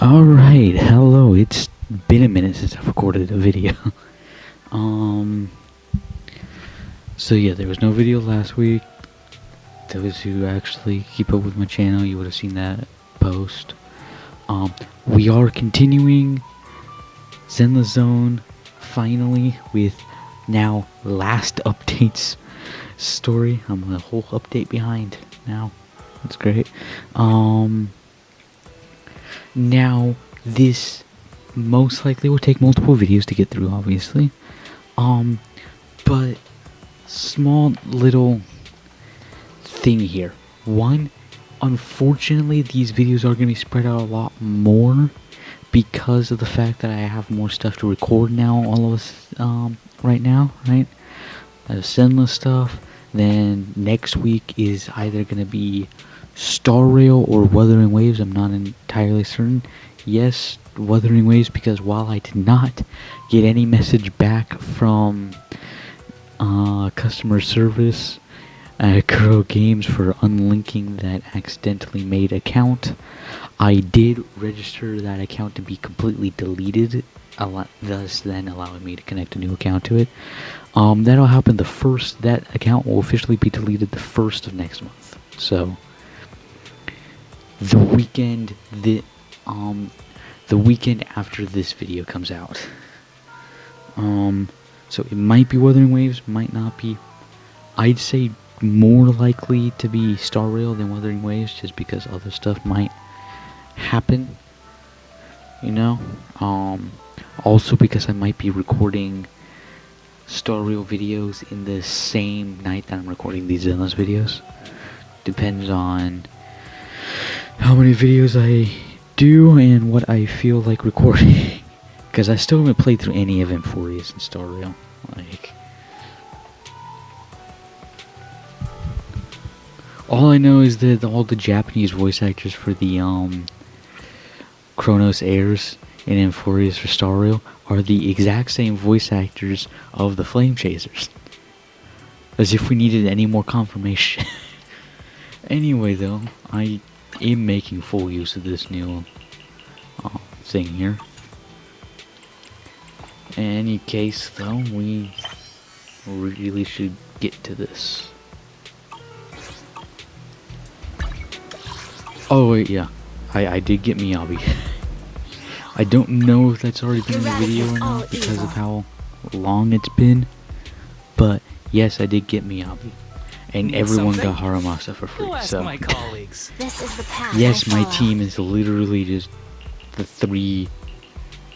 Alright, hello. It's been a minute since I've recorded a video. um, so yeah, there was no video last week. Those who actually keep up with my channel, you would have seen that post. We are continuing Zenless Zone, finally, with now last updates story. I'm a whole update behind now. That's great. Now, this most likely will take multiple videos to get through, obviously. But small little thing here. One, unfortunately, these videos are going to be spread out a lot more because of the fact that I have more stuff to record now. All of us, right now, right? I have Zenless stuff. Then next week is either going to be Star Rail or Wuthering Waves. I'm not entirely certain. Yes, Wuthering Waves, because while I did not get any message back from customer service at Kuro Games for unlinking that accidentally made account, I did register that account to be completely deleted, thus then allowing me to connect a new account to it. That'll happen that account will officially be deleted the 1st of next month. So the weekend after this video comes out. So it might be Wuthering Waves, might not be. I'd say more likely to be Star Rail than Wuthering Waves, just because other stuff might happen, you know. Also because I might be recording Star Rail videos in the same night that I'm recording these Zenless videos. Depends on how many videos I do and what I feel like recording. Because I still haven't played through any of Emphorius and Star Rail. All I know is that all the Japanese voice actors for the Chronos Heirs and Emphorius for Star Rail are the exact same voice actors of the Flame Chasers. As if we needed any more confirmation. Anyway though, I am making full use of this new thing here. In any case though, we really should get to this. Oh wait, yeah. I did get Miyabi. I don't know if that's already been in the video or not because of how long it's been. But yes, I did get Miyabi. And everyone got Haramasa for free. So my colleagues. This is the path yes, my team is literally just the 3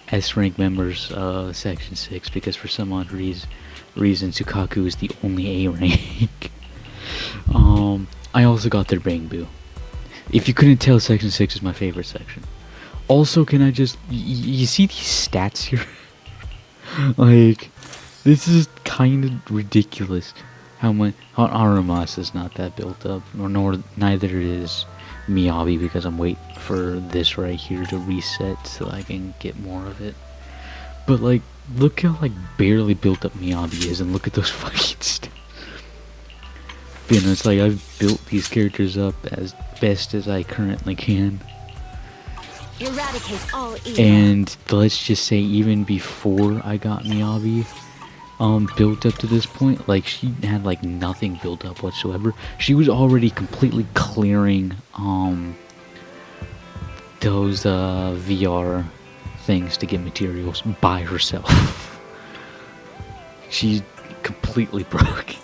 S-rank members of Section 6 because for some odd reason Sukaku is the only A rank. I also got their Bangbu. If you couldn't tell, Section 6 is my favorite section. Also, can I just... You see these stats here? Like, this is kind of ridiculous. How Aramasa is not that built up, neither is Miyabi, because I'm waiting for this right here to reset so I can get more of it. But like, look how like barely built up Miyabi is, and look at those fucking stats. You know, it's like I've built these characters up as best as I currently can. Eradicate all evil. And let's just say even before I got Miyabi built up to this point, like she had like nothing built up whatsoever. She was already completely clearing those VR things to get materials by herself. She's completely broke.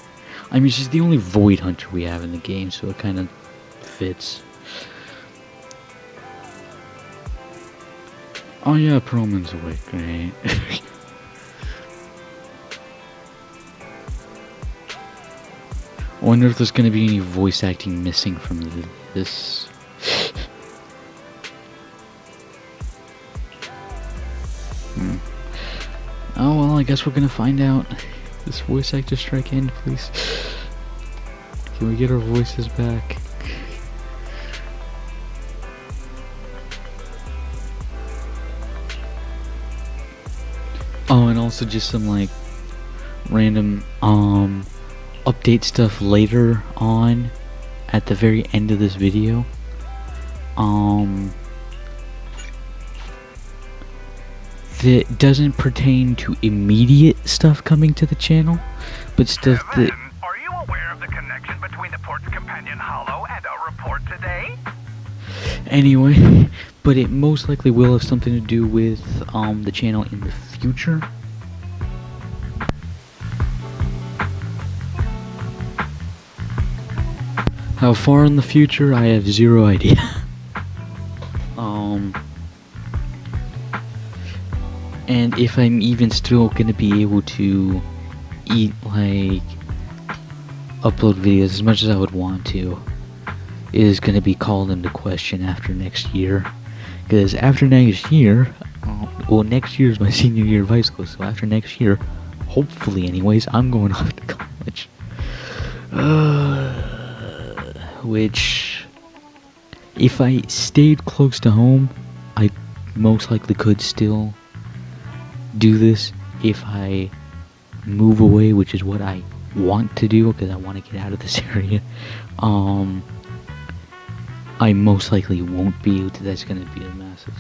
I mean, she's the only Void Hunter we have in the game, so it kind of fits. Oh yeah, Perlman's awake, great. I wonder if there's gonna be any voice acting missing from this. Oh well, I guess we're gonna find out. This voice actor strike end, please. Can we get our voices back? Oh, and also just some like random update stuff later on at the very end of this video. that doesn't pertain to immediate stuff coming to the channel, but stuff Kevin, that... are you aware of the connection between the Port's Companion Hollow and our report today? Anyway, but it most likely will have something to do with the channel in the future. How far in the future, I have zero idea. And if I'm even still gonna be able to upload videos as much as I would want to, is gonna be called into question after next year. Because after next year, well, next year is my senior year of high school, so after next year, hopefully anyways, I'm going off to college. Which, if I stayed close to home, I most likely could still do this. If I move away, which is what I want to do, because I want to get out of this area, I most likely won't be able to. That's gonna be a massive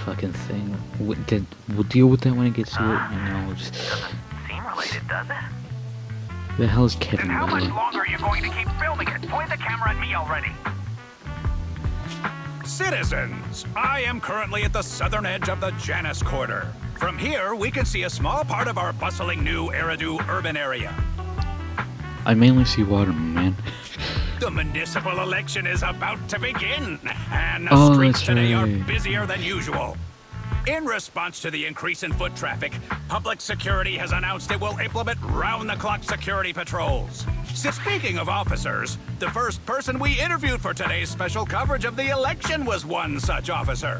fucking thing. We'll deal with that when it gets to it. I know. Just... Doesn't seem related, does it? The hell's Kevin? Then how much longer are you going to keep filming it? Point the camera at me already. Citizens, I am currently at the southern edge of the Janus Quarter. From here, we can see a small part of our bustling new Eridu urban area. I mainly see water, man. The municipal election is about to begin, and the Oh, streets that's today are right. busier than usual. In response to the increase in foot traffic, public security has announced it will implement round-the-clock security patrols. Speaking of officers, the first person we interviewed for today's special coverage of the election was one such officer.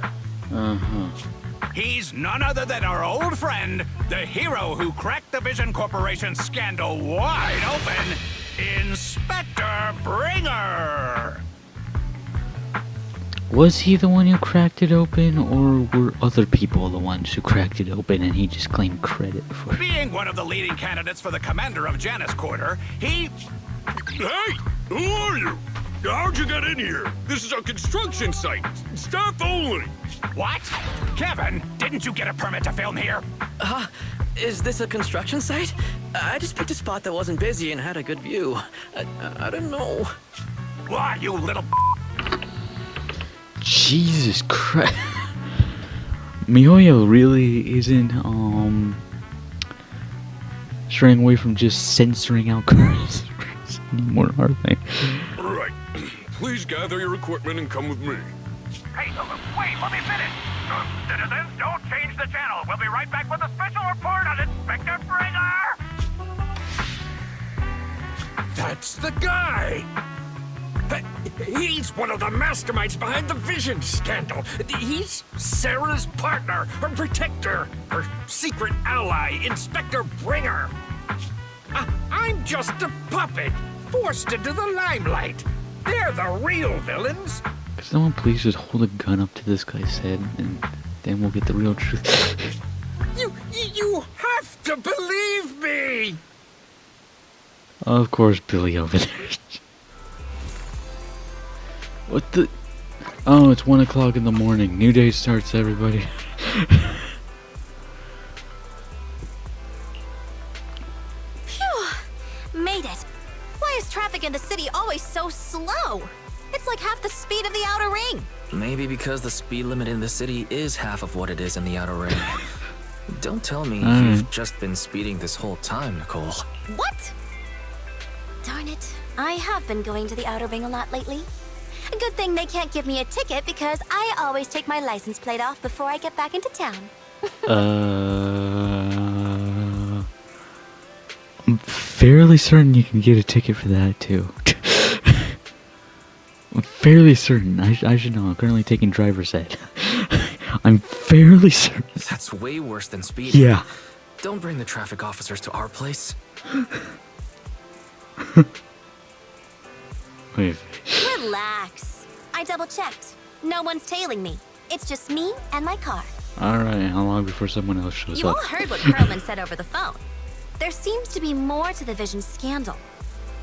He's none other than our old friend, the hero who cracked the Vision Corporation scandal wide open, Inspector Bringer! Was he the one who cracked it open, or were other people the ones who cracked it open and he just claimed credit for it? Being one of the leading candidates for the commander of Janus Quarter, he... Hey! Who are you? How'd you get in here? This is a construction site. Staff only. What? Kevin, didn't you get a permit to film here? Is this a construction site? I just picked a spot that wasn't busy and had a good view. I don't know. Why, you little... Jesus Christ. MiHoYo really isn't, straying away from just censoring out curse anymore, are they? All right. Please gather your equipment and come with me. Hey, wait, let me finish. Citizens, don't change the channel. We'll be right back with a special report on Inspector Bringer. That's the guy! He's one of the masterminds behind the Vision scandal. He's Sarah's partner, her protector, her secret ally, Inspector Bringer. I'm just a puppet, forced into the limelight. They're the real villains. Could someone please just hold a gun up to this guy's head, and then we'll get the real truth. You have to believe me! Of course, Billy over there. What the? Oh, it's 1 o'clock in the morning. New day starts, everybody. Phew! Made it. Why is traffic in the city always so slow? It's like half the speed of the outer ring. Maybe because the speed limit in the city is half of what it is in the outer ring. Don't tell me you've just been speeding this whole time, Nicole. What? Darn it. I have been going to the outer ring a lot lately. A good thing they can't give me a ticket because I always take my license plate off before I get back into town. I'm fairly certain you can get a ticket for that, too. I'm fairly certain. I should know. I'm currently taking driver's ed. I'm fairly certain. That's way worse than speeding. Yeah. Don't bring the traffic officers to our place. Wait. Relax. I double-checked. No one's tailing me. It's just me and my car. Alright, how long before someone else shows You up? all heard what Perlman said over the phone. There seems to be more to the Vision scandal.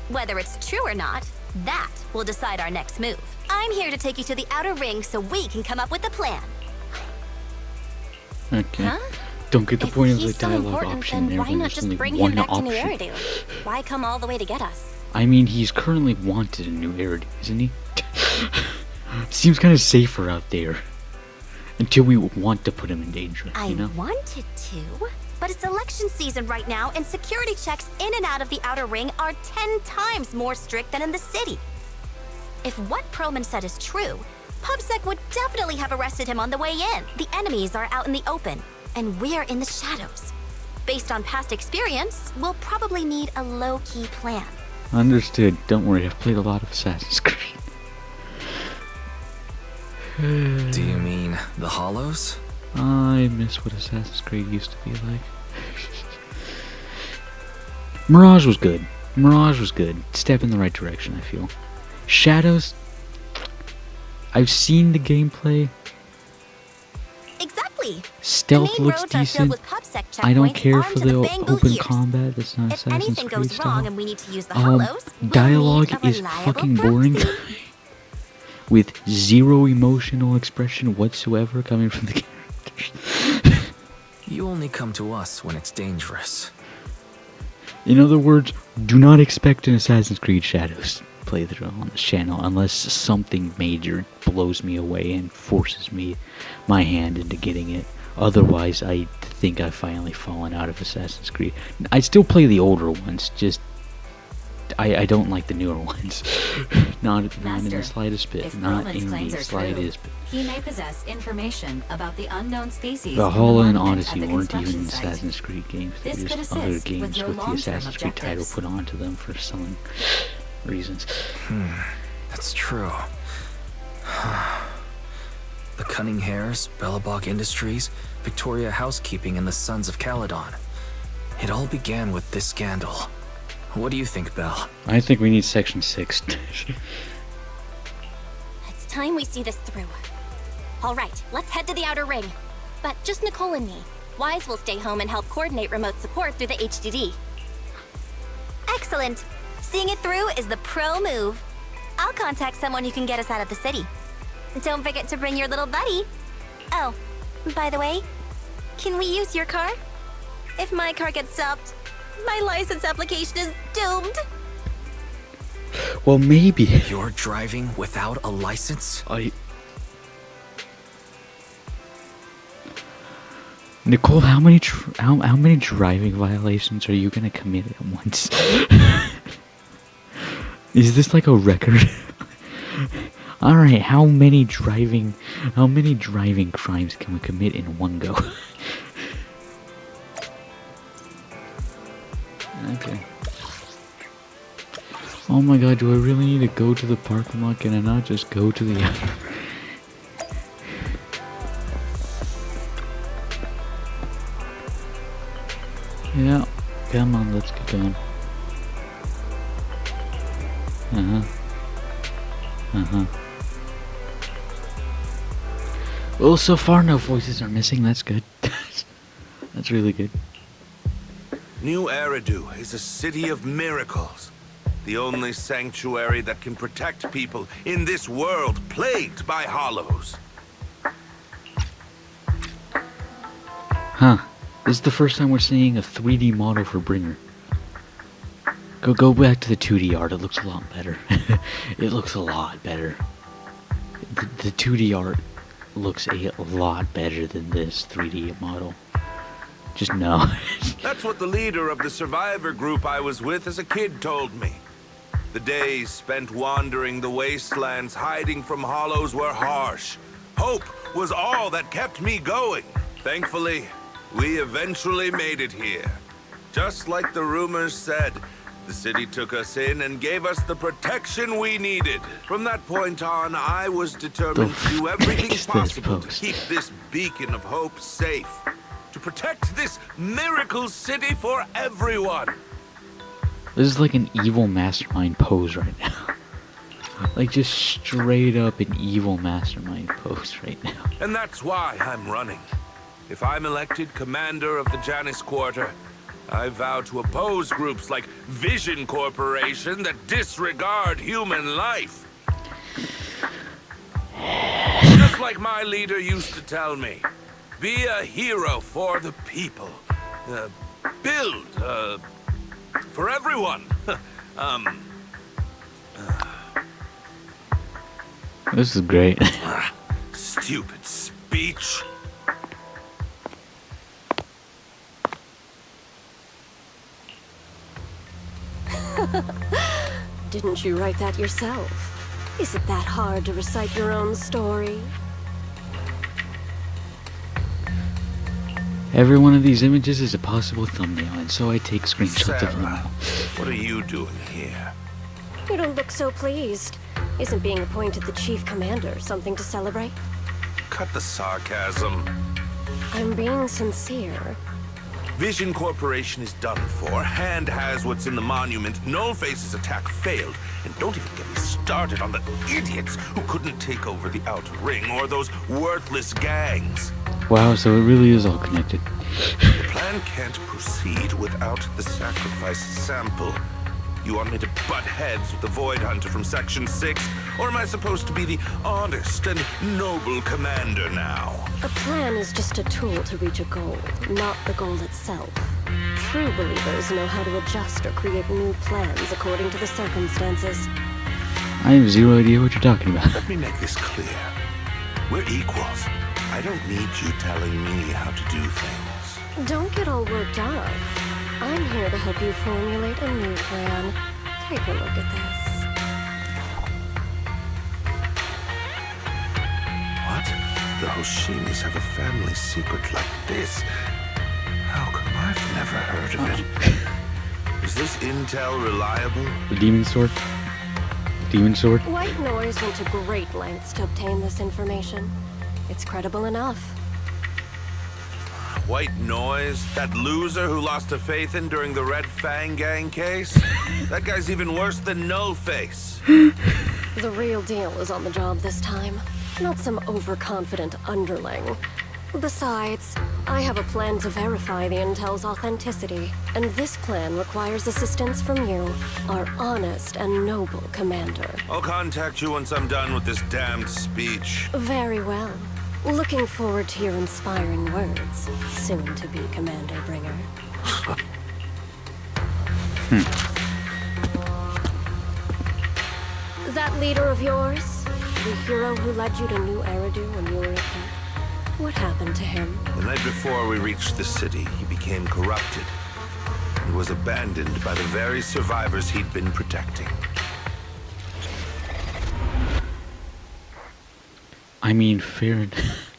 Whether it's true or not, that will decide our next move. I'm here to take you to the outer ring so we can come up with a plan. Okay. Huh? Don't get the If point of the he's so dialogue important, option then there why when not there's just only bring him one back to New option. Eridu? Why come all the way to get us? I mean, he's currently wanted in New Eridu, isn't he? Seems kind of safer out there. Until we want to put him in danger, I you know? wanted to, but it's election season right now, and security checks in and out of the outer ring are 10 times more strict than in the city. If what Perlman said is true, PubSec would definitely have arrested him on the way in. The enemies are out in the open, and we're in the shadows. Based on past experience, we'll probably need a low-key plan. Understood. Don't worry, I've played a lot of Assassin's Creed. Do you mean the Hollows? I miss what Assassin's Creed used to be like. Mirage was good. Mirage was good. Step in the right direction, I feel. Shadows, I've seen the gameplay. Exactly. Stealth the main looks roads are filled decent. with PubSec checkpoints I don't care armed for to the bamboo open ears. combat. That's not If Assassin's anything Creed goes style. wrong and we need to use the Hollows, we'll Dialogue need a is reliable fucking boring. proxy. With zero emotional expression whatsoever coming from the characters. You only come to us when it's dangerous. In other words, do not expect an Assassin's Creed Shadows playthrough on this channel unless something major blows me away and forces my hand into getting it. Otherwise, I think I've finally fallen out of Assassin's Creed. I still play the older ones, just I don't like the newer ones. not in Master, the slightest bit. If Not Perlman's in claims the are slightest true, bit. he may possess information about the unknown species. Valhalla in and the monument Odyssey at the weren't even construction site. Assassin's Creed games. They This were could just assist other with games your with the long-term Assassin's Creed title objectives. put onto them for selling reasons. That's true. The Cunning Hares, Belobog Industries, Victoria Housekeeping, and the Sons of Caledon. It all began with this scandal. What do you think, Belle? I think we need Section 6. It's time we see this through. All right, let's head to the outer ring. But just Nicole and me. Wise will stay home and help coordinate remote support through the HDD. Excellent. Seeing it through is the pro move. I'll contact someone who can get us out of the city. Don't forget to bring your little buddy. Oh, by the way, can we use your car? If my car gets stopped, my license application is doomed. Well, maybe. You're driving without a license? Nicole, how many driving violations are you gonna commit at once? Is this like a record? All right, how many driving crimes can we commit in one go? Okay. Oh my god, do I really need to go to the parking lot? Can I not just go to the outer? Yeah, come on, let's get going. Well, so far no voices are missing, that's good. That's really good. New Eridu is a city of miracles. The only sanctuary that can protect people in this world plagued by hollows. Huh. This is the first time we're seeing a 3D model for Bringer. Go back to the 2D art, it looks a lot better. It looks a lot better. The 2D art looks a lot better than this 3D model. Just no. That's what the leader of the survivor group I was with as a kid told me. The days spent wandering the wastelands hiding from hollows were harsh. Hope was all that kept me going. Thankfully, we eventually made it here. Just like the rumors said, the city took us in and gave us the protection we needed. From that point on, I was determined to do everything possible to keep this beacon of hope safe. To protect this miracle city for everyone. This is like an evil mastermind pose right now. Like just straight up an evil mastermind pose right now. And that's why I'm running. If I'm elected commander of the Janus Quarter, I vow to oppose groups like Vision Corporation that disregard human life. Just like my leader used to tell me, Be a hero for the people. Build, for everyone. This is great. Stupid speech. Didn't you write that yourself? Is it that hard to recite your own story? Every one of these images is a possible thumbnail, and so I take screenshots of them Sarah, all. what are you doing here? You don't look so pleased. Isn't being appointed the chief commander something to celebrate? Cut the sarcasm. I'm being sincere. Vision Corporation is done for. Hand has what's in the monument. Nullface's attack failed. And don't even get me started on the idiots who couldn't take over the Outer Ring or those worthless gangs. Wow, so it really is all connected. The plan can't proceed without the sacrifice sample. You want me to butt heads with the Void Hunter from Section 6? Or am I supposed to be the honest and noble commander now? A plan is just a tool to reach a goal, not the goal itself. True believers know how to adjust or create new plans according to the circumstances. I have zero idea what you're talking about. Let me make this clear. We're equals. I don't need you telling me how to do things. Don't get all worked up. I'm here to help you formulate a new plan. Take a look at this. What? The Hoshimis have a family secret like this? How come I've never heard of it? Is this intel reliable? The demon sword? Demon sword? White Noise went to great lengths to obtain this information. It's credible enough. White Noise? That loser who lost a faith in during the Red Fang Gang case? That guy's even worse than Nullface. The real deal is on the job this time, not some overconfident underling. Besides, I have a plan to verify the intel's authenticity, and this plan requires assistance from you, our honest and noble commander. I'll contact you once I'm done with this damned speech. Very well. Looking forward to your inspiring words, soon to be Commander Bringer. That leader of yours, the hero who led you to New Eridu when you were a kid, what happened to him? The night before we reached the city, he became corrupted and was abandoned by the very survivors he'd been protecting. I mean, fair enough.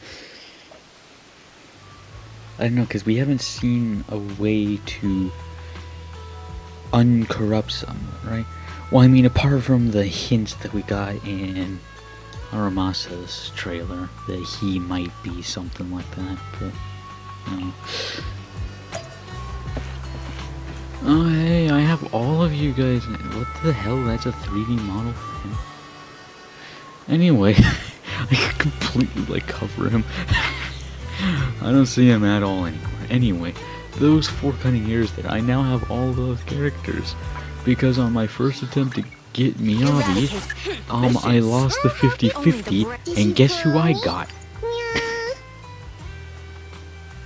I don't know, because we haven't seen a way to uncorrupt someone, right? Well, I mean, apart from the hints that we got in Aramasa's trailer, that he might be something like that, but, Oh, hey, I have all of you guys. What the hell? That's a 3D model for him. Anyway, I could completely, like, cover him. I don't see him at all anymore. Anyway, those 4 cutting years there, I now have all those characters. Because on my first attempt to get Miyabi, I lost the 50-50, and guess who I got?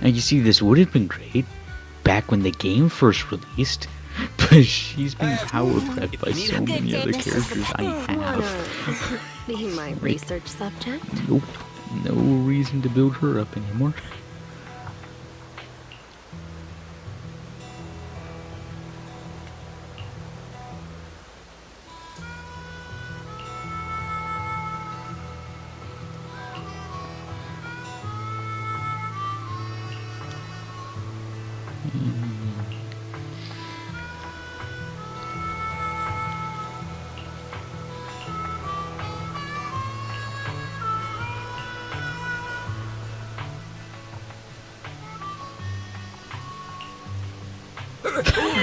And you see, this would have been great back when the game first released, but she's been power crept by so many other characters I have. Be my research subject? Nope, no reason to build her up anymore.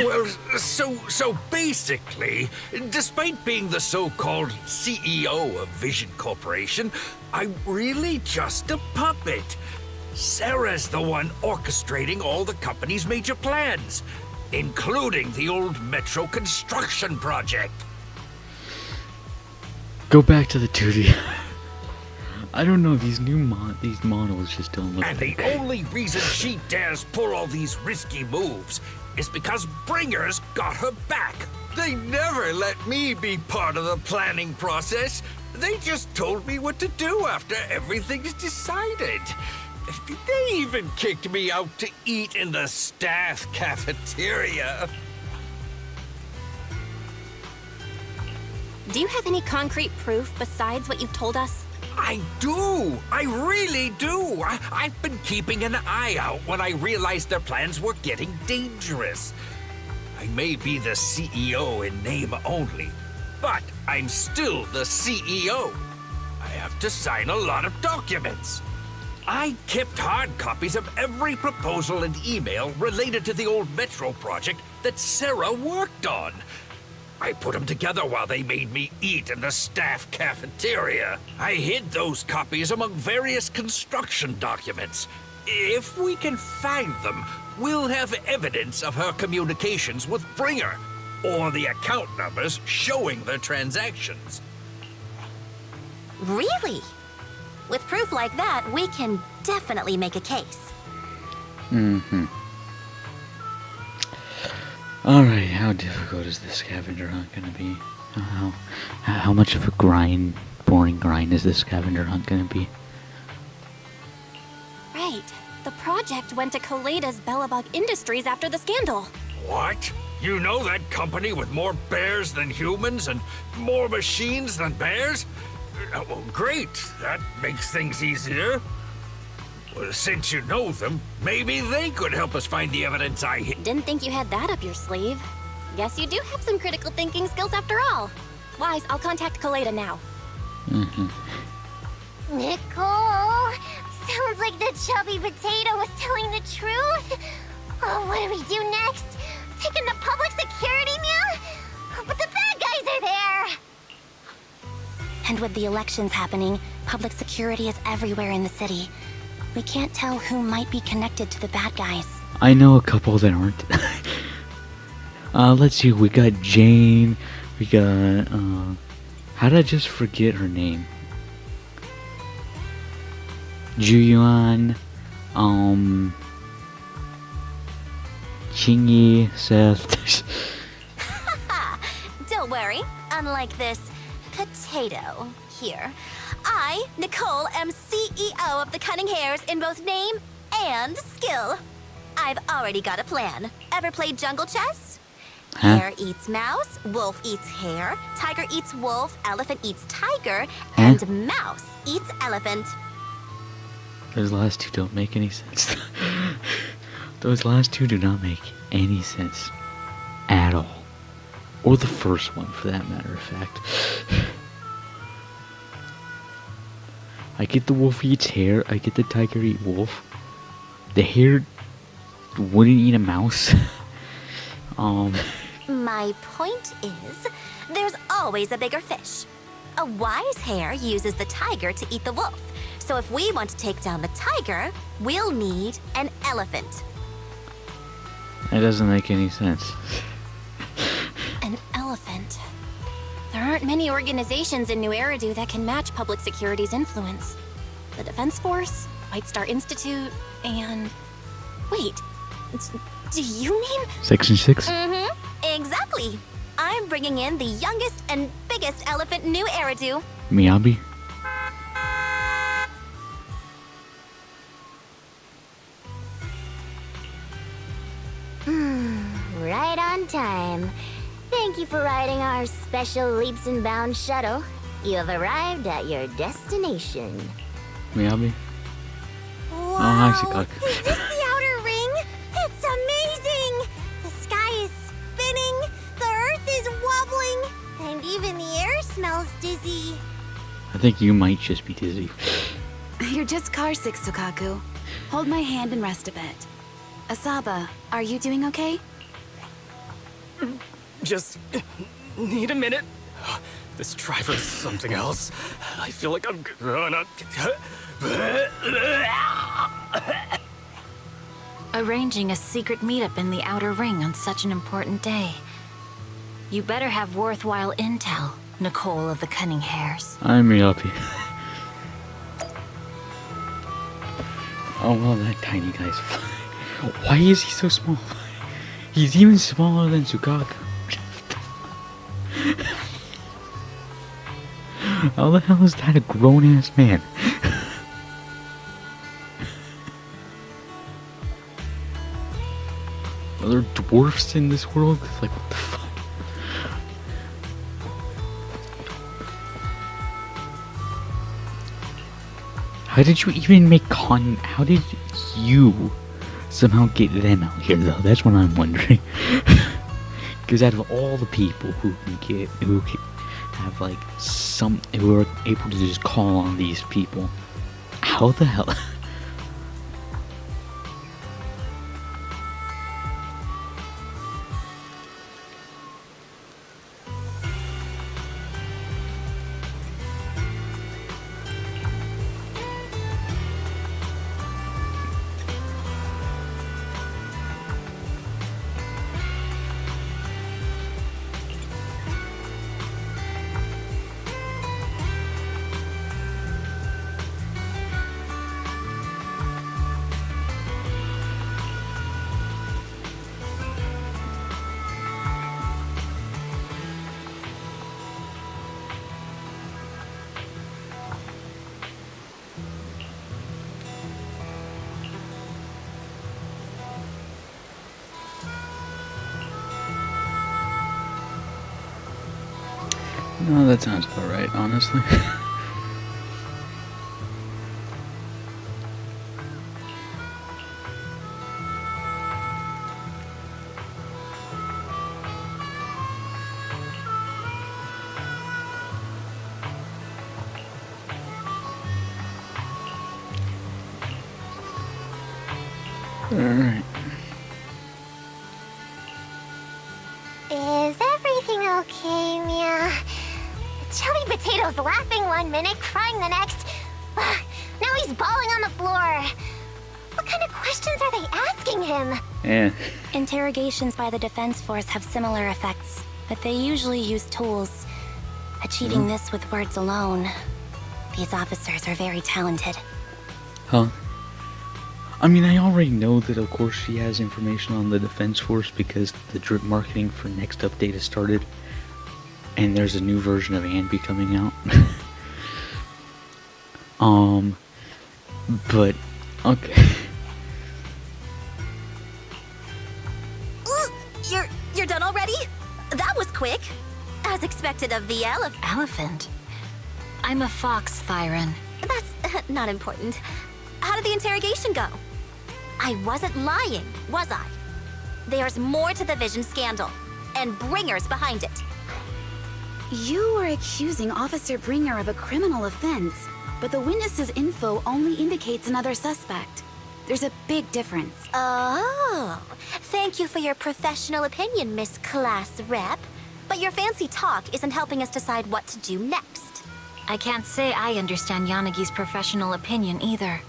Well, so basically, despite being the so-called CEO of Vision Corporation, I'm really just a puppet. Sarah's the one orchestrating all the company's major plans, including the old metro construction project. Go back to the 2D. I don't know, these these models just don't look And that the good. only reason she dares pull all these risky moves is because Bringer's got her back. They never let me be part of the planning process. They just told me what to do after everything's decided. They even kicked me out to eat in the staff cafeteria. Do you have any concrete proof besides what you've told us? I do. I really do. I've been keeping an eye out when I realized their plans were getting dangerous. I may be the CEO in name only, but I'm still the CEO. I have to sign a lot of documents. I kept hard copies of every proposal and email related to the old Metro project that Sarah worked on. I put them together while they made me eat in the staff cafeteria. I hid those copies among various construction documents. If we can find them, we'll have evidence of her communications with Bringer, or the account numbers showing the transactions. Really? With proof like that, we can definitely make a case. Mm-hmm. Alright, how difficult is this scavenger hunt gonna be? How much of a boring grind is this scavenger hunt gonna be? Right. The project went to Koleda's Belobog Industries after the scandal. What? You know that company with more bears than humans and more machines than bears? Well, great. That makes things easier. Well, since you know them, maybe they could help us find the evidence I hid. Didn't think you had that up your sleeve. Guess you do have some critical thinking skills after all. Wise, I'll contact Koleda now. Mm-hmm. Nicole, sounds like the chubby potato was telling the truth. Oh, what do we do next? Take him to public security now? But the bad guys are there. And with the elections happening, public security is everywhere in the city. We can't tell who might be connected to the bad guys. I know a couple that aren't. Let's see, we got Jane, we got, how did I just forget her name? Juyuan, Chingy, Seth. Don't worry, unlike this potato here, I, Nicole, am CEO of the Cunning Hares in both name and skill. I've already got a plan. Ever played jungle chess? Huh? Hare eats mouse, wolf eats hare, tiger eats wolf, elephant eats tiger, and mouse eats elephant. Those last two don't make any sense. Those last two do not make any sense at all. Or the first one, for that matter of fact. I get the wolf eats hare, I get the tiger eat wolf. The hare wouldn't eat a mouse. My point is, there's always a bigger fish. A wise hare uses the tiger to eat the wolf. So if we want to take down the tiger, we'll need an elephant. That doesn't make any sense. An elephant. There aren't many organizations in New Eridu that can match public security's influence. The Defense Force, White Star Institute, and... Wait, do you mean... Section 6? Mm-hmm, exactly. I'm bringing in the youngest and biggest elephant in New Eridu. Miyabi? Right on time. Thank you for riding our special leaps and bounds shuttle. You have arrived at your destination. Miyabi? Wow, Oh, hi, Shikaku. is this the outer ring? It's amazing! The sky is spinning, the earth is wobbling, and even the air smells dizzy. I think you might just be dizzy. You're just car sick, Sukaku. Hold my hand and rest a bit. Asaba, are you doing okay? Just need a minute. This driver's something else. I feel like I'm gonna... Arranging a secret meetup in the outer ring on such an important day. You better have worthwhile intel, Nicole of the Cunning Hares. I'm Miyabi. Oh well, that tiny guy's fine. Why is he so small? He's even smaller than Tsukaku. How the hell is that a grown-ass man? Are there dwarfs in this world? It's like, what the fuck? How did you even make how did you somehow get them out here though? That's what I'm wondering. Because out of all the people who have like who are able to just call on these people, how the hell? No, that sounds about right, honestly. Alright. Is everything okay, Mia? Chubby Potato's laughing one minute, crying the next. Now he's bawling on the floor. What kind of questions are they asking him? Yeah. Interrogations by the Defense Force have similar effects, but they usually use tools. Achieving this with words alone. These officers are very talented. Huh? I mean, I already know that of course she has information on the Defense Force because the drip marketing for next update has started. And there's a new version of Anby coming out. But, okay. You're done already? That was quick. As expected of the elephant. I'm a fox, Thyron. That's not important. How did the interrogation go? I wasn't lying, was I? There's more to the Vision scandal, and Bringer's behind it. You were accusing Officer Bringer of a criminal offense, but the witness's info only indicates another suspect. There's a big difference. Oh, thank you for your professional opinion, Miss Class Rep. But your fancy talk isn't helping us decide what to do next. I can't say I understand Yanagi's professional opinion either,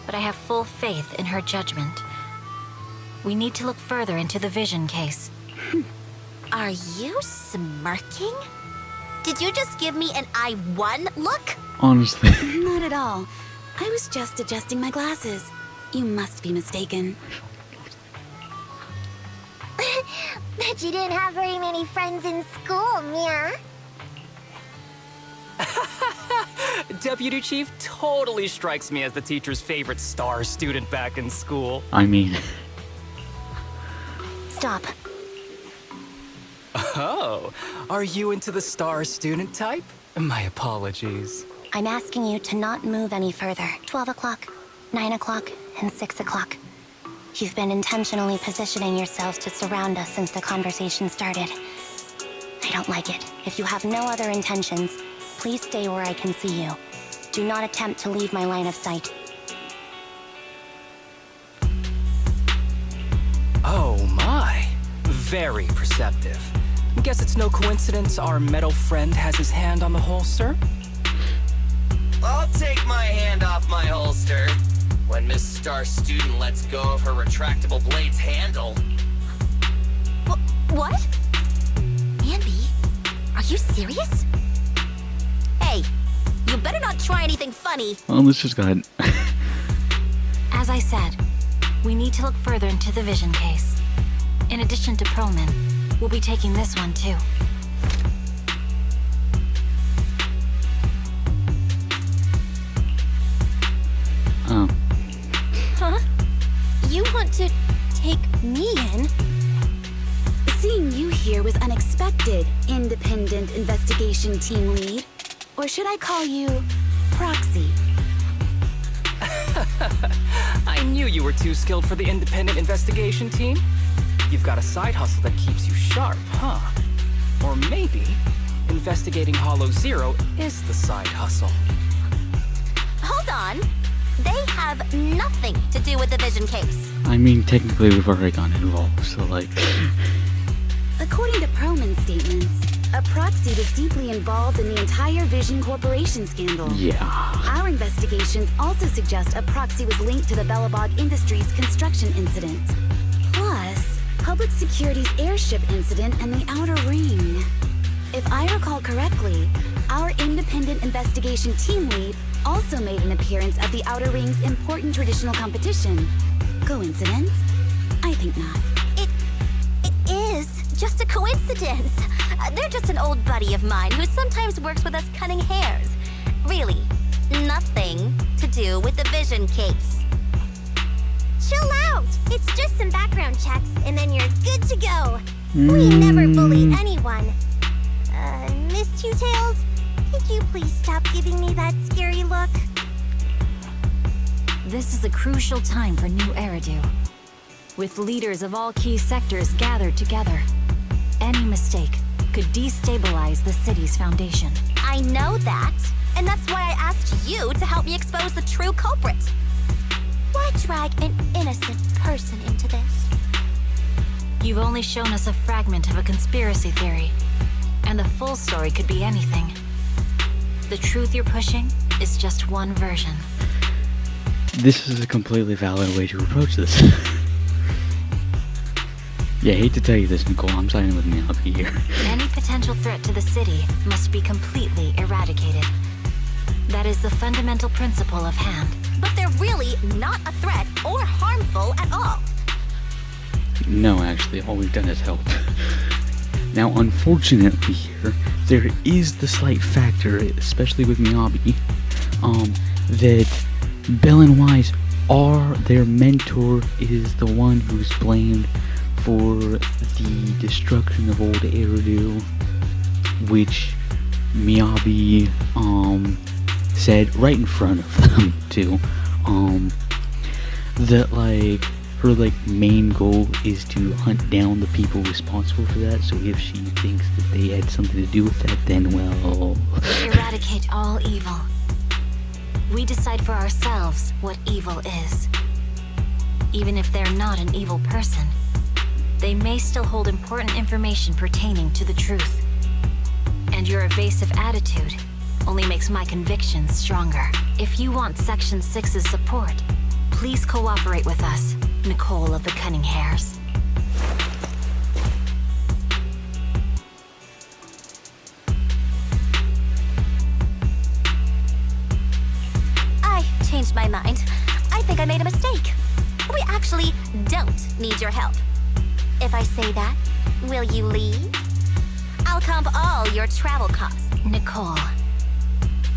but I have full faith in her judgment. We need to look further into the Vision case. Are you smirking? Did you just give me an I won look? Honestly. Not at all. I was just adjusting my glasses. You must be mistaken. Bet you didn't have very many friends in school, Mia. Deputy Chief totally strikes me as the teacher's favorite star student back in school. I mean... Stop. Oh, are you into the star student type? My apologies. I'm asking you to not move any further. 12 o'clock, 9 o'clock, and 6 o'clock. You've been intentionally positioning yourselves to surround us since the conversation started. I don't like it. If you have no other intentions, please stay where I can see you. Do not attempt to leave my line of sight. Oh my. Very perceptive. Guess it's no coincidence our metal friend has his hand on the holster? I'll take my hand off my holster when Miss Star Student lets go of her retractable blade's handle. What? Anby, are you serious? Hey, you better not try anything funny. Well, let's just go ahead. As As I said, we need to look further into the Vision case. In addition to Perlman, we'll be taking this one too. Huh? You want to take me in? Seeing you here was unexpected, Independent Investigation Team Lead. Or should I call you Proxy? I knew you were too skilled for the Independent Investigation Team. You've got a side hustle that keeps you sharp, huh? Or maybe investigating Hollow Zero is the side hustle. Hold on. They have nothing to do with the Vision case. I mean, technically we've already gotten involved, so like... According to Perlman's statements, a Proxy was deeply involved in the entire Vision Corporation scandal. Yeah. Our investigations also suggest a Proxy was linked to the Belobog Industries construction incident. Plus, Public Security's airship incident and the Outer Ring. If I recall correctly, our Independent Investigation Team Lead also made an appearance at the Outer Ring's important traditional competition. Coincidence? I think not. It is just a coincidence. They're just an old buddy of mine who sometimes works with us cutting hairs. Really, nothing to do with the Vision case. Chill out! It's just some background checks, and then you're good to go. We never bully anyone. Miss Two Tails, could you please stop giving me that scary look? This is a crucial time for New Eridu. With leaders of all key sectors gathered together, any mistake could destabilize the city's foundation. I know that, and that's why I asked you to help me expose the true culprit. Why drag an innocent person into this? You've only shown us a fragment of a conspiracy theory, and the full story could be anything. The truth you're pushing is just one version. This is a completely valid way to approach this. Yeah, I hate to tell you this, Nicole, I'm siding with Miyabi here. Any potential threat to the city must be completely eradicated. That is the fundamental principle of Hand. But they're really not a threat or harmful at all. No, actually, all we've done is help. Now, unfortunately here, there is the slight factor, especially with Miyabi, that Bell and Wise their mentor is the one who's blamed for the destruction of old Eridu, which Miyabi, said right in front of them, too, that, like, her, like, main goal is to hunt down the people responsible for that, so if she thinks that they had something to do with that, then, well... Eradicate all evil. We decide for ourselves what evil is. Even if they're not an evil person, they may still hold important information pertaining to the truth. And your evasive attitude only makes my convictions stronger. If you want Section 6's support, please cooperate with us, Nicole of the Cunning Hairs. I changed my mind. I think I made a mistake. We actually don't need your help. If I say that, will you leave? I'll comp all your travel costs. Nicole,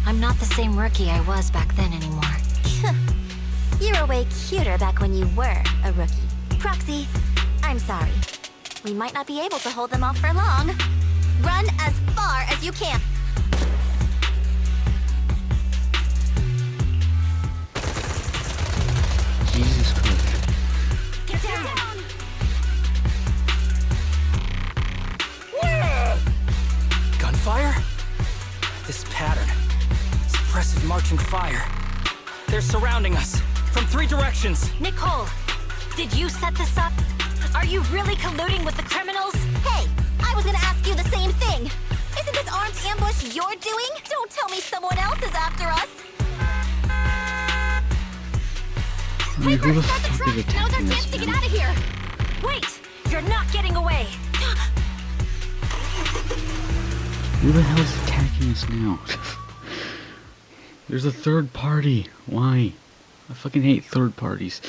I'm not the same rookie I was back then anymore. You were way cuter back when you were a rookie. Proxy, I'm sorry. We might not be able to hold them off for long. Run as far as you can. Jesus Christ. Get down! Gunfire? This pattern. Suppressive marching fire. They're surrounding us from 3 directions. Nicole, did you set this up? Are you really colluding with the criminals? Hey, I was gonna ask you the same thing. Isn't this armed ambush you're doing? Don't tell me someone else is after us. Hey, who the start the fuck truck. is Now's our attacking chance this, to get man? out of here. Wait! You're not getting away! Who the hell's attacking us now? There's a third party. Why? I fucking hate third parties.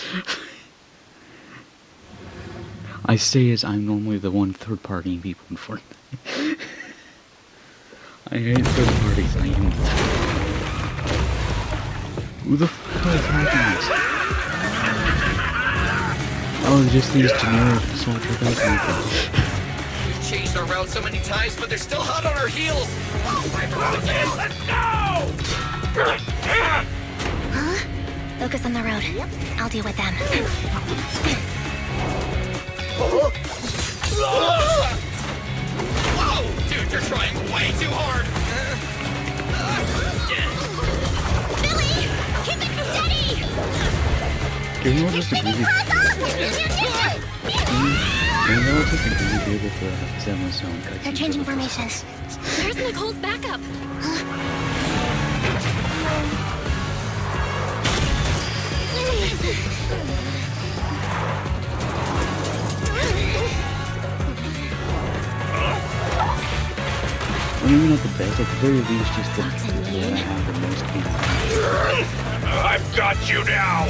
I say as I'm normally the one third partying people in Fortnite. I hate third parties. I am. Who the fuck is hacking this? Oh, just these generic soldier guys. We've changed our route so many times, but they're still hot on our heels. Let's go! Huh? Focus on the road. I'll deal with them. Whoa! Dude, you're trying way too hard! Billy! Keep it steady! Can you all just agree with They're changing formations. Where's Nicole's backup? Maybe not the best, at the very least, just the one I have the most people. I've got you now!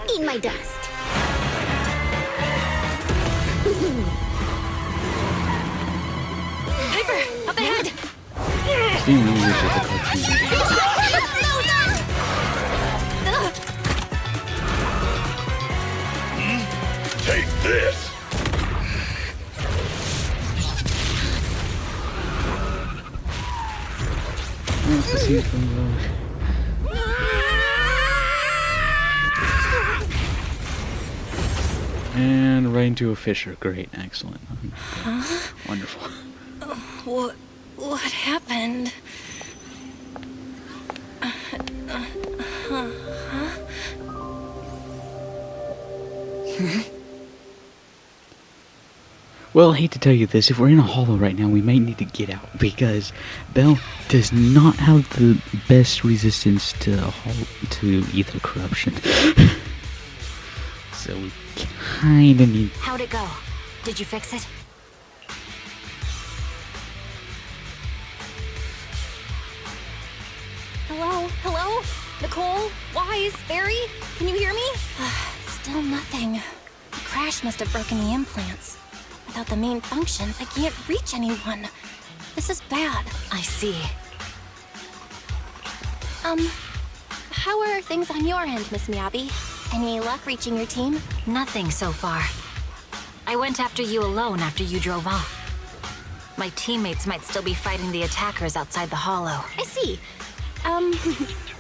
Eat my dust. Piper, up ahead! Steam Universe is a cartoon. Take this! Nice to see from And right into a fissure. Great, excellent. Wonderful. What happened? Well, I hate to tell you this, if we're in a hollow right now, we might need to get out, because Belle does not have the best resistance to ether corruption. So we kinda need... How'd it go? Did you fix it? Hello? Hello? Nicole? Wise? Barry? Can you hear me? Still nothing. The crash must have broken the implants. Without the main functions, I can't reach anyone. This is bad. I see. How are things on your end, Miss Miyabi? Any luck reaching your team? Nothing so far. I went after you alone after you drove off. My teammates might still be fighting the attackers outside the hollow. I see.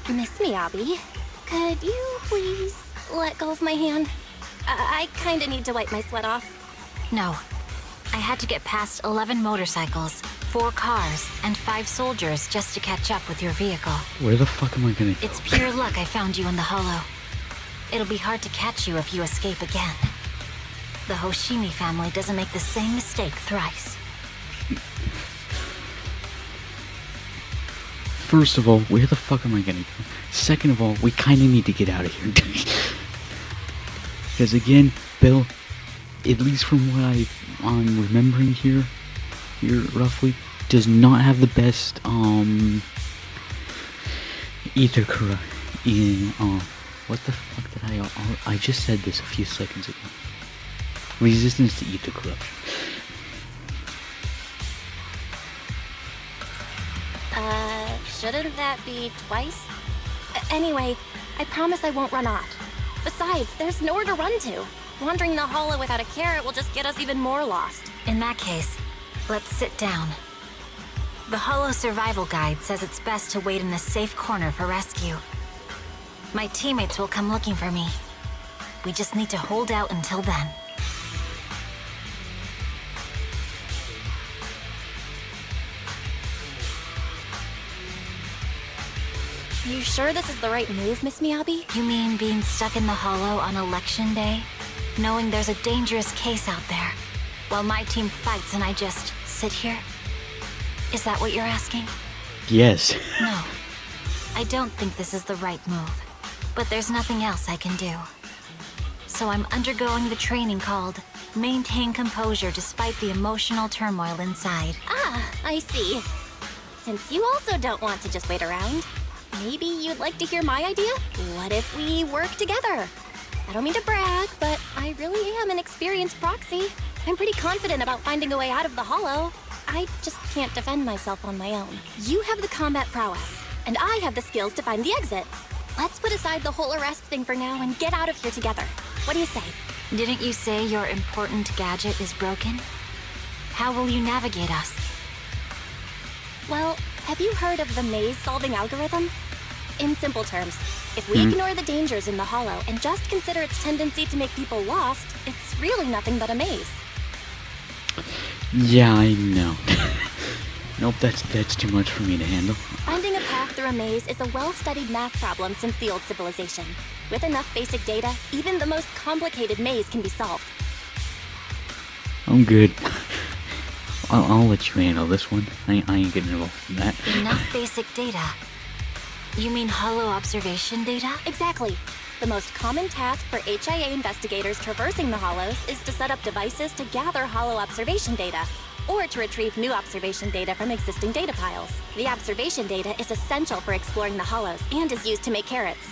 Miss Miyabi, could you please let go of my hand? I kinda need to wipe my sweat off. No. I had to get past 11 motorcycles, 4 cars, and 5 soldiers just to catch up with your vehicle. Where the fuck am I gonna go? It's pure luck I found you in the hollow. It'll be hard to catch you if you escape again. The Hoshimi family doesn't make the same mistake thrice. First of all, where the fuck am I gonna go? Second of all, we kinda need to get out of here. Because again, Bill, at least from what I'm remembering here roughly, does not have the best, ether what the fuck did I just said this a few seconds ago. Resistance to ether corruption. Shouldn't that be twice? Anyway, I promise I won't run off. Besides, there's nowhere to run to. Wandering the hollow without a carrot will just get us even more lost. In that case, let's sit down. The Hollow Survival Guide says it's best to wait in a safe corner for rescue. My teammates will come looking for me. We just need to hold out until then. Are you sure this is the right move, Miss Miyabi? You mean being stuck in the hollow on election day? Knowing there's a dangerous case out there, while my team fights and I just sit here? Is that what you're asking? Yes. No. I don't think this is the right move. But there's nothing else I can do. So I'm undergoing the training called Maintain Composure Despite the Emotional Turmoil Inside. Ah, I see. Since you also don't want to just wait around, maybe you'd like to hear my idea? What if we work together? I don't mean to brag, but I really am an experienced proxy. I'm pretty confident about finding a way out of the hollow. I just can't defend myself on my own. You have the combat prowess, and I have the skills to find the exit. Let's put aside the whole arrest thing for now and get out of here together. What do you say? Didn't you say your important gadget is broken? How will you navigate us? Well, have you heard of the maze-solving algorithm? In simple terms, if we ignore the dangers in the hollow and just consider its tendency to make people lost, it's really nothing but a maze. Yeah, I know. Nope, that's too much for me to handle. Finding a path through a maze is a well-studied math problem since the old civilization. With enough basic data, even the most complicated maze can be solved. I'm good. I'll let you handle this one. I ain't getting involved in that. Enough basic data? You mean hollow observation data? Exactly. The most common task for HIA investigators traversing the hollows is to set up devices to gather hollow observation data, or to retrieve new observation data from existing data piles. The observation data is essential for exploring the hollows and is used to make carrots.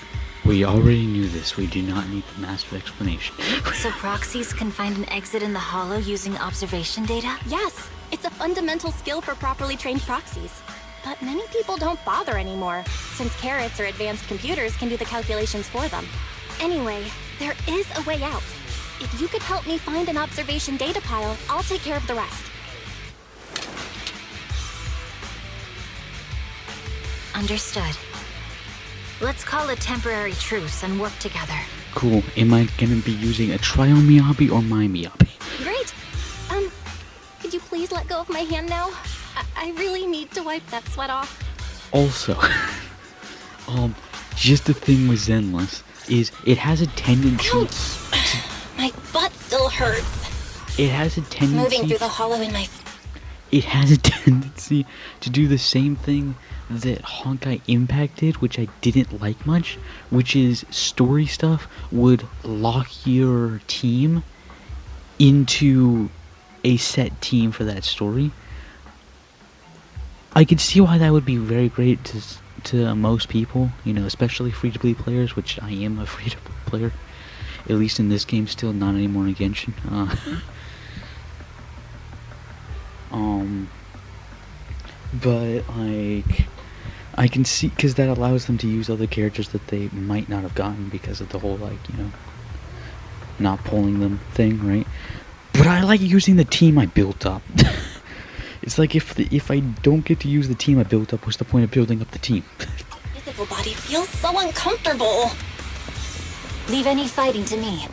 We already knew this. We do not need the massive explanation. So proxies can find an exit in the hollow using observation data? Yes, it's a fundamental skill for properly trained proxies. But many people don't bother anymore, since carrots or advanced computers can do the calculations for them. Anyway, there is a way out. If you could help me find an observation data pile, I'll take care of the rest. Understood. Let's call a temporary truce and work together. Cool. Am I gonna be using a trial Miyabi or my Miyabi? Great! Could you please let go of my hand now? I really need to wipe that sweat off. Also, just the thing with Zenless is it has a tendency My butt still hurts. It has a tendency Moving through the hollow in my... It has a tendency to do the same thing that Honkai Impact did, which I didn't like much, which is story stuff would lock your team into a set team for that story. I could see why that would be very great to most people, you know, especially free-to-play players, which I am a free-to-play player, at least in this game still, not anymore in Genshin. But like, I can see, because that allows them to use other characters that they might not have gotten because of the whole, like, you know, not pulling them thing, right? But I like using the team I built up. It's like if I don't get to use the team I built up, what's the point of building up the team? physical body feels so uncomfortable. Leave any fighting to me.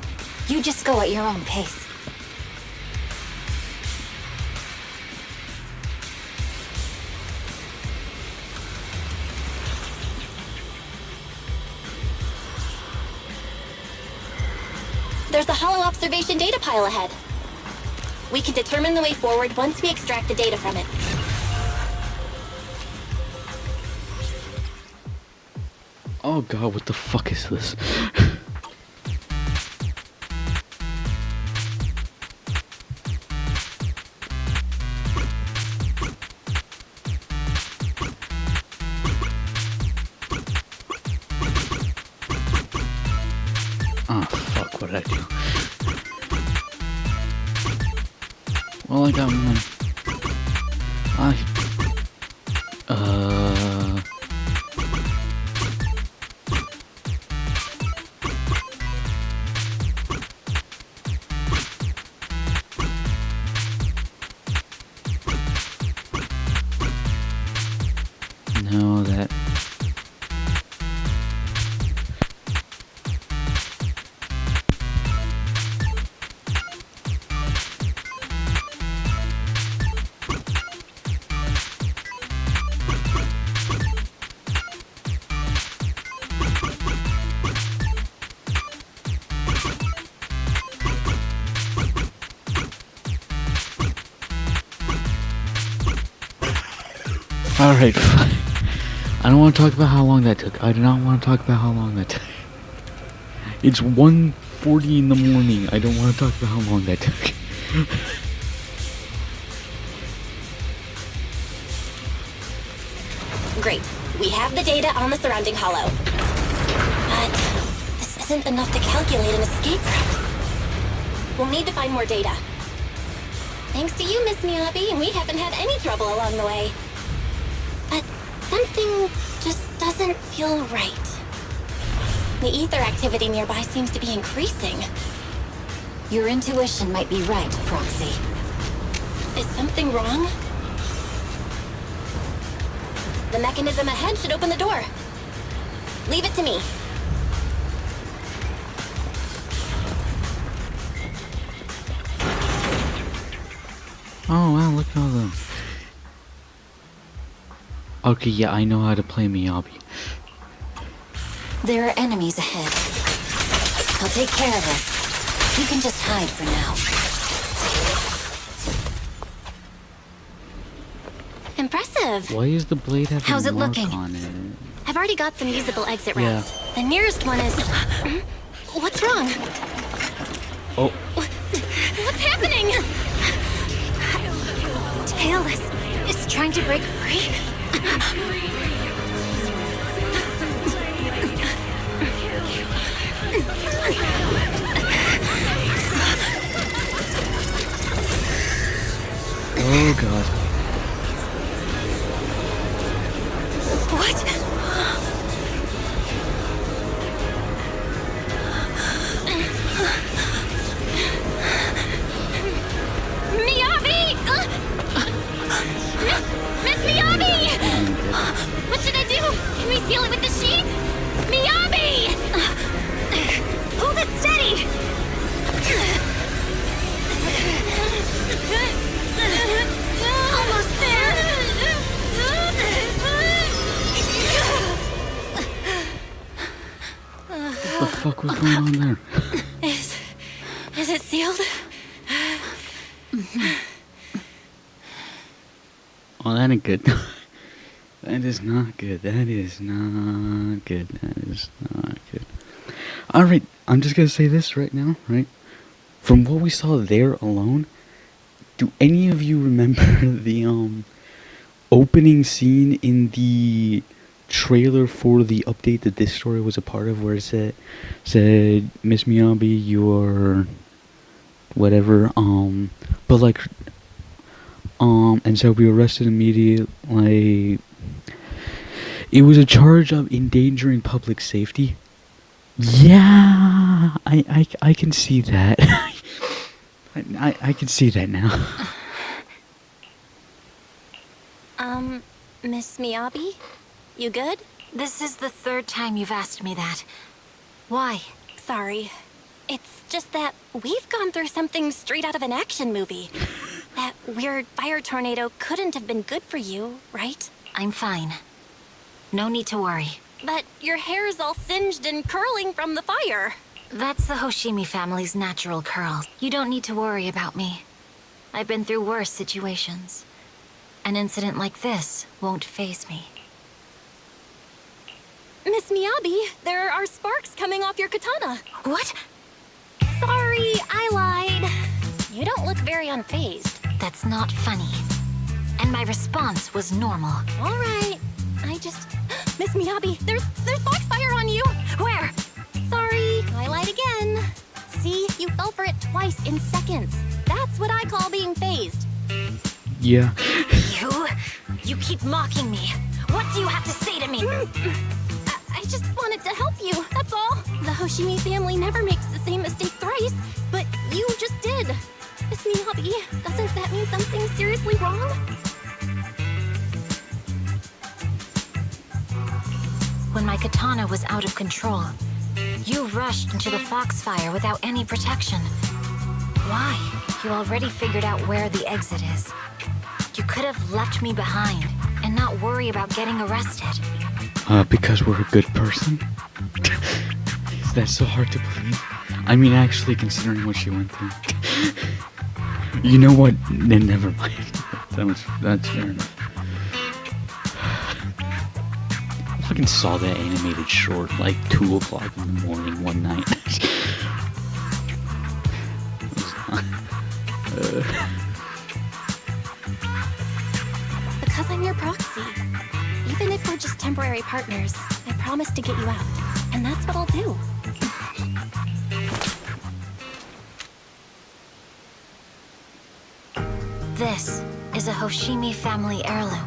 You just go at your own pace. There's a hollow observation data pile ahead. We can determine the way forward once we extract the data from it. Oh god, what the fuck is this? Oh fuck, what did I do? Well, I got one. No, that... Alright, fine. I don't want to talk about how long that took. I do not want to talk about how long that took. It's one 8:40 in the morning. I don't want to talk about how long that took. Great. We have the data on the surrounding hollow. But this isn't enough to calculate an escape route. We'll need to find more data. Thanks to you, Miss Miyabi, we haven't had any trouble along the way. But something just doesn't feel right. The ether activity nearby seems to be increasing. Your intuition might be right, Proxy. Is something wrong? The mechanism ahead should open the door. Leave it to me. Oh wow, look at all them. Okay, yeah, I know how to play Miyabi. There are enemies ahead. I'll take care of it. You can just hide for now. Impressive. Why is the blade having How's it mark looking? on it? I've already got some usable exit Yeah. routes. The nearest one is... What's wrong? Oh. What's happening? Tailless is trying to break free. Oh god. What? Miyabi! Miss Miyabi! What should I do? Can we seal it with the sheet? Miyabi! Hold it steady! Almost there! What the fuck was going on there? Is it sealed? Oh, that ain't good. That is not good. That is not good. That is not good. Alright, I'm just gonna say this right now, right? From what we saw there alone, do any of you remember the opening scene in the trailer for the update that this story was a part of, where it said Miss Miyabi, you're whatever, but like, and so we arrested immediately. It was a charge of endangering public safety. Yeah, I can see that. I can see that now. Miss Miyabi? You good? This is the third time you've asked me that. Why? Sorry. It's just that we've gone through something straight out of an action movie. That weird fire tornado couldn't have been good for you, right? I'm fine. No need to worry. But your hair's all singed and curling from the fire. That's the Hoshimi family's natural curls. You don't need to worry about me. I've been through worse situations. An incident like this won't faze me. Miss Miyabi, there are sparks coming off your katana. What? Sorry, I lied. You don't look very unfazed. That's not funny. And my response was normal. All right. Miss Miyabi, there's foxfire on you! Where? Sorry, I lied again. See, you fell for it twice in seconds. That's what I call being phased. Yeah. You keep mocking me. What do you have to say to me? I just wanted to help you, that's all. The Hoshimi family never makes the same mistake thrice, but you just did. Miss Miyabi, doesn't that mean something's seriously wrong? When my katana was out of control, you rushed into the foxfire without any protection. Why? You already figured out where the exit is. You could have left me behind and not worry about getting arrested. Because we're a good person? Is that so hard to believe? I mean, actually, considering what she went through. You know what? Then never mind. That's fair enough. I fucking saw that animated short like 2 o'clock in the morning one night. Because I'm your proxy. Even if we're just temporary partners, I promise to get you out. And that's what I'll do. This is a Hoshimi family heirloom,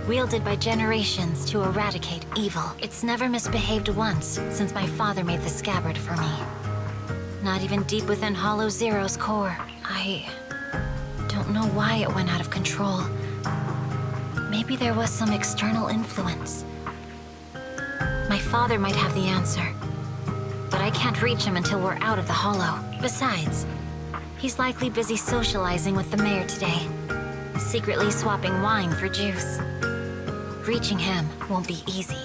wielded by generations to eradicate evil. It's never misbehaved once since my father made the scabbard for me. Not even deep within Hollow Zero's core. I don't know why it went out of control. Maybe there was some external influence. My father might have the answer, but I can't reach him until we're out of the Hollow. Besides, he's likely busy socializing with the mayor today, secretly swapping wine for juice. Reaching him won't be easy.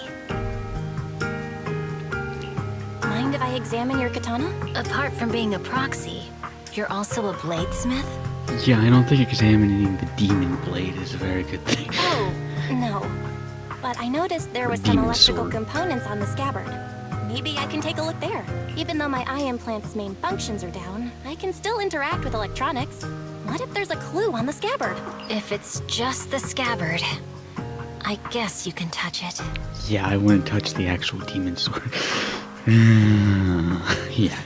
Mind if I examine your katana? Apart from being a proxy, you're also a bladesmith? Yeah, I don't think examining the demon blade is a very good thing. Oh, no. But I noticed there was some Demon electrical sword. components on the scabbard. Maybe I can take a look there. Even though my eye implant's main functions are down, I can still interact with electronics. What if there's a clue on the scabbard? If it's just the scabbard, I guess you can touch it. Yeah, I wouldn't touch the actual demon sword. Yeah.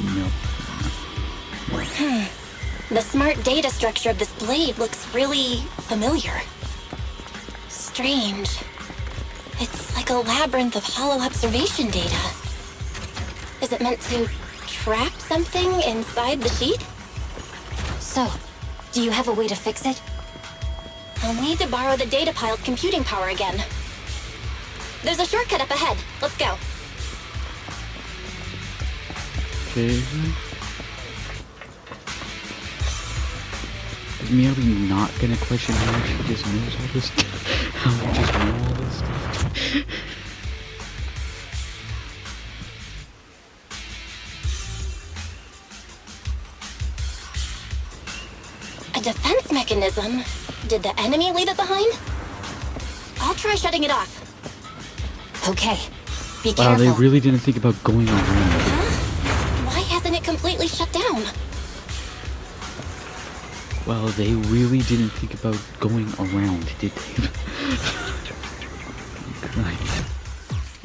No. The smart data structure of this blade looks really familiar. Strange. It's like a labyrinth of hollow observation data. Is it meant to trap something inside the sheet? So, do you have a way to fix it? I'll need to borrow the data pile's computing power again. There's a shortcut up ahead. Let's go. Okay. Is Miyabi not gonna question how she just knows all this stuff? How we just know all this stuff? A defense mechanism? Did the enemy leave it behind? I'll try shutting it off. Okay, be Wow, careful. they really didn't think about going around. Why hasn't it completely shut down? Well, they really didn't think about going around, did they? Right.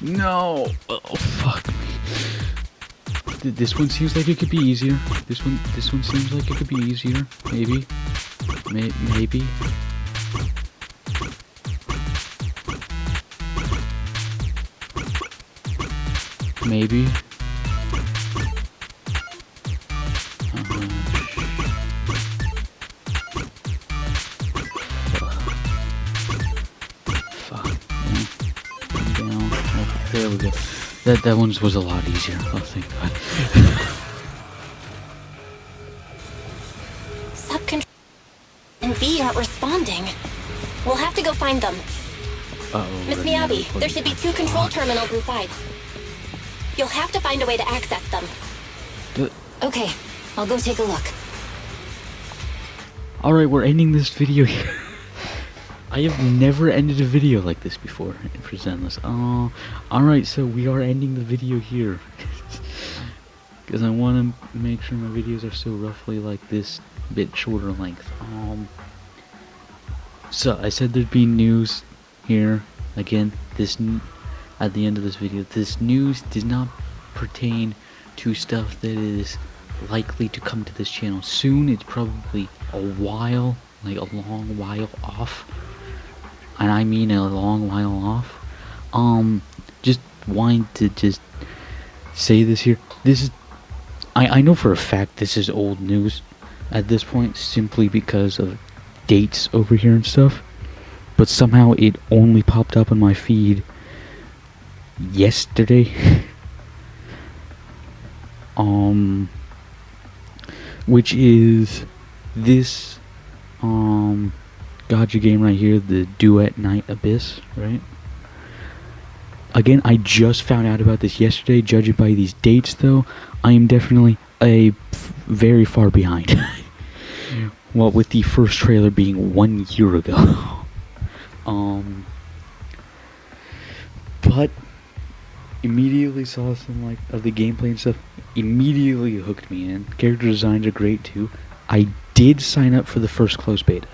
No! Oh, fuck me. This one seems like it could be easier. This one seems like it could be easier. Maybe. Maybe. Maybe. There we go. That one was a lot easier. Oh, thank God. Subcontrol and B aren't responding. We'll have to go find them. Uh-oh. Miss Miyabi, there should be 2 control terminals inside. You'll have to find a way to access them. Okay, I'll go take a look. Alright, we're ending this video here. I have never ended a video like this before for Zenless. Alright, so we are ending the video here. Because I want to make sure my videos are still roughly like this bit shorter length. So I said there'd be news here. Again, at the end of this video, this news does not pertain to stuff that is likely to come to this channel soon. It's probably a while, like a long while off. And I mean a long while off. Just wanted to just say this here. This is, I know for a fact this is old news at this point, simply because of dates over here and stuff. But somehow it only popped up on my feed yesterday. Which is this, gacha game right here, the Duet Night Abyss, right? Again, I just found out about this yesterday. Judging by these dates, though, I am definitely very far behind. Well, with the first trailer being 1 year ago. But Immediately saw some like of the gameplay and stuff. Immediately hooked me in. Character designs are great too. I did sign up for the first closed beta,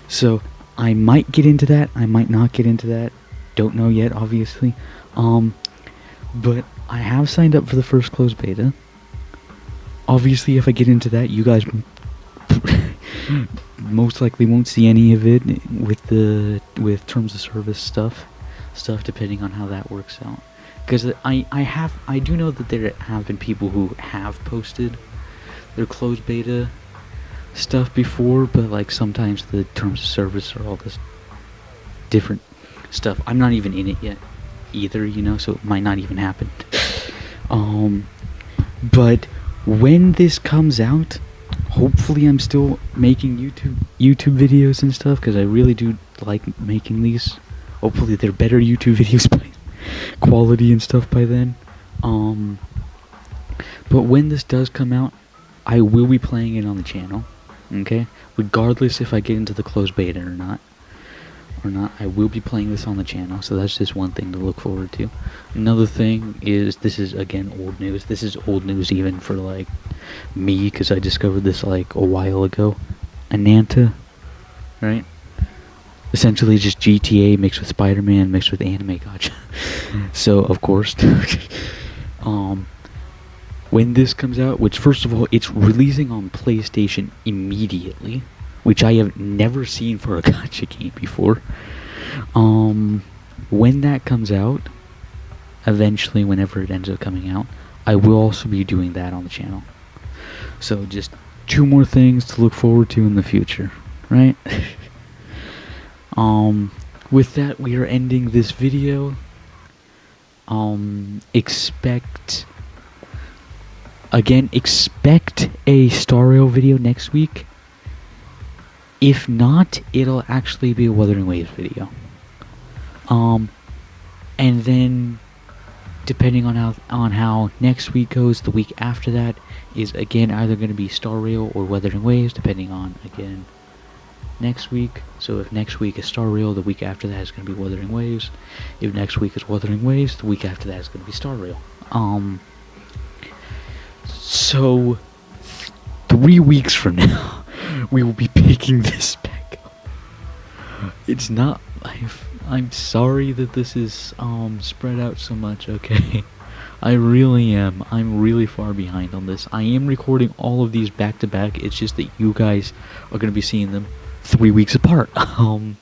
so I might get into that. I might not get into that. Don't know yet, obviously. But I have signed up for the first closed beta. Obviously, if I get into that, you guys most likely won't see any of it with terms of service stuff depending on how that works out. Because I do know that there have been people who have posted their closed beta stuff before, but like sometimes the terms of service are all this different stuff. I'm not even in it yet either, you know, so it might not even happen. But when this comes out, hopefully I'm still making YouTube videos and stuff, because I really do like making these. Hopefully they're better YouTube videos by quality and stuff by then. But when this does come out, I will be playing it on the channel, okay? Regardless if I get into the closed beta or not, I will be playing this on the channel, so that's just one thing to look forward to. Another thing is, this is again old news. This is old news even for like me, because I discovered this like a while ago. Ananta, right? Essentially just GTA mixed with Spider-Man mixed with anime gacha. So of course, when this comes out, which first of all, it's releasing on PlayStation immediately, which I have never seen for a gacha game before. When that comes out, eventually, whenever it ends up coming out, I will also be doing that on the channel. So just 2 more things to look forward to in the future, right? With that, we are ending this video. Expect a Star Rail video next week. If not, it'll actually be a Wuthering Waves video. And then, depending on how next week goes, the week after that is again either going to be Star Rail or Wuthering Waves, depending on, again, next week. So if next week is Star Rail, the week after that is going to be Wuthering Waves. If next week is Wuthering Waves, the week after that is going to be Star Rail. So 3 weeks from now, we will be picking this back up. It's not. I'm sorry that this is spread out so much. Okay, I really am. I'm really far behind on this. I am recording all of these back to back. It's just that you guys are going to be seeing them 3 weeks apart. In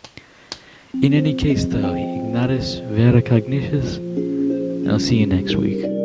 any case, though, Ignatus Vera Cognitius, and I'll see you next week.